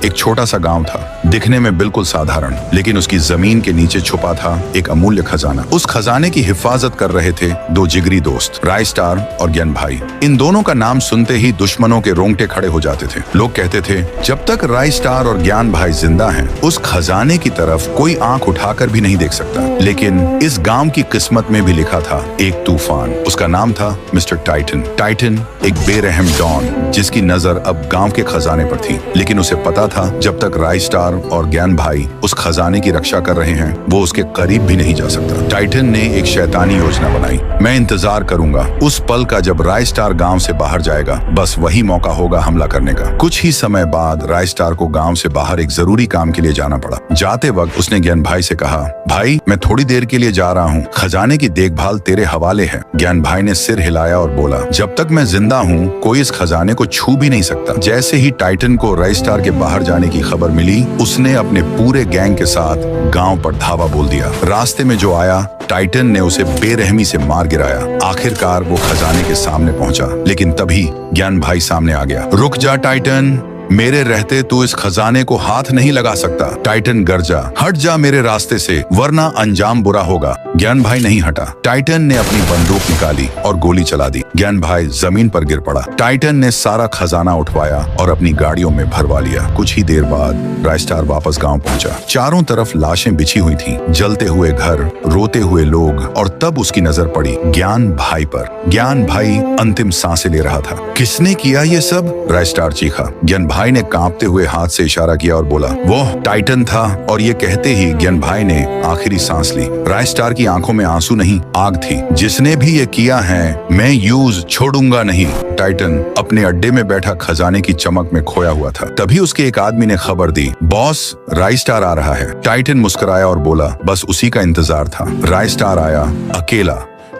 एक छोटा सा गांव था, दिखने में बिल्कुल साधारण, लेकिन उसकी जमीन के नीचे छुपा था एक अमूल्य खजाना। उस खजाने की हिफाजत कर रहे थे दो जिगरी दोस्त, राय स्टार और ज्ञान भाई। इन दोनों का नाम सुनते ही दुश्मनों के रोंगटे खड़े हो जाते थे। लोग कहते थे, जब तक राय स्टार और ज्ञान भाई जिंदा हैं, उस खजाने की तरफ कोई आंख उठाकर भी नहीं देख सकता। लेकिन इस गांव की किस्मत में भी लिखा था एक तूफान। उसका नाम था मिस्टर टाइटन। टाइटन एक बेरहम डॉन, जिसकी नजर अब गांव के खजाने पर थी। लेकिन उसे पता था, जब तक राय स्टार और ज्ञान भाई उस खजाने की रक्षा कर रहे हैं, वो उसके करीब भी नहीं जा सकता। टाइटन ने एक शैतानी योजना बनाई। मैं इंतजार करूंगा उस पल का जब राय स्टार गांव से बाहर जाएगा, बस वही मौका होगा हमला करने का। कुछ ही समय बाद राय स्टार को गांव से बाहर एक जरूरी काम के लिए जाना पड़ा। जाते वक्त उसने ज्ञान भाई से कहा, भाई मैं थोड़ी देर के लिए जा रहा हूँ, खजाने की देखभाल तेरे हवाले है। ज्ञान भाई ने सिर हिलाया और बोला, जब तक मैं जिंदा हूँ कोई इस खजाने को छू भी नहीं सकता। जैसे ही टाइटन को राय स्टार के बाहर जाने की खबर मिली, उसने अपने पूरे गैंग के साथ गांव पर धावा बोल दिया। रास्ते में जो आया, टाइटन ने उसे बेरहमी से मार गिराया। आखिरकार वो खजाने के सामने पहुंचा, लेकिन तभी ज्ञान भाई सामने आ गया। रुक जा टाइटन, मेरे रहते तू इस खजाने को हाथ नहीं लगा सकता। टाइटन गरजा, हट जा मेरे रास्ते से, वरना अंजाम बुरा होगा। ज्ञान भाई नहीं हटा। टाइटन ने अपनी बंदूक निकाली और गोली चला दी। ज्ञान भाई जमीन पर गिर पड़ा। टाइटन ने सारा खजाना उठवाया और अपनी गाड़ियों में भरवा लिया। कुछ ही देर बाद राय स्टार वापस गांव पहुंचा। चारों तरफ लाशें बिछी हुई थीं, जलते हुए घर, रोते हुए लोग, और तब उसकी नजर पड़ी ज्ञान भाई पर। ज्ञान भाई अंतिम सांसें ले रहा था। किसने किया ये सब? राय स्टार चीखा। ज्ञान भाई ने कांपते हुए हाथ से इशारा किया और बोला, वो टाइटन था। और ये कहते ही ज्ञान भाई ने आखिरी सांस ली। राय स्टार की आंखों में आंसू नहीं, आग थी। जिसने भी ये किया है, मैं यूज छोड़ूंगा नहीं। टाइटन अपने अड्डे में बैठा खजाने की चमक में खोया हुआ था। तभी उसके एक आदमी ने खबर दी, बॉस राय स्टार आ रहा है। टाइटन मुस्कुराया और बोला, बस उसी का इंतजार था। राय स्टार आया, अकेला।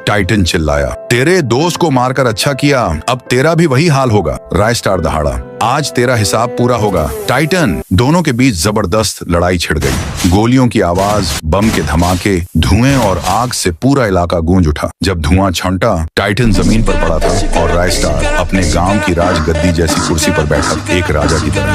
टाइटन चिल्लाया, तेरे दोस्त को मारकर अच्छा किया, अब तेरा भी वही हाल होगा। राय स्टार दहाड़ा, आज तेरा हिसाब पूरा होगा। टाइटन। दोनों के बीच जबरदस्त लड़ाई छिड़ गई। गोलियों की आवाज, बम के धमाके, धुएं और आग से पूरा इलाका गूंज उठा। जब धुआं छंटा, टाइटन जमीन पर पड़ा था और राय स्टार अपने गांव की राजगद्दी जैसी कुर्सी पर बैठा, एक राजा की तरह।